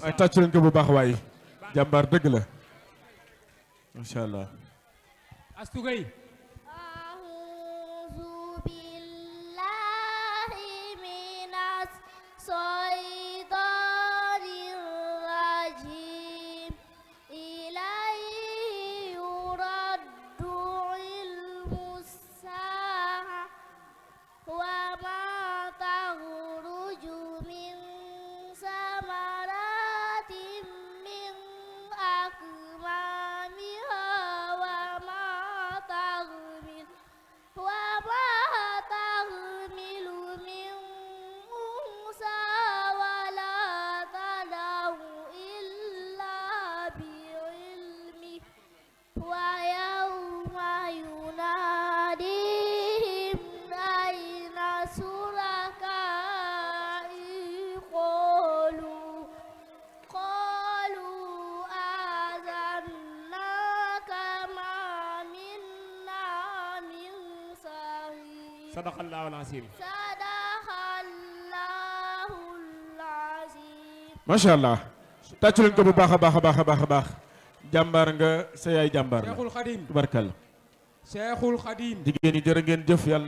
ay tàcc leen ko bu baax waaye jàmbaar dëgg la macha allah. Astou Gueye sadaqallahul azim. macha allah tàcc leen ko bu baax a baax a baax a baax a baax jàmbaar nga sa yaay jàmbaar la Cheikhul Khadim tubarkalla Cheikhul Khadim jigéen ñi jërë ngeen jëf yàlla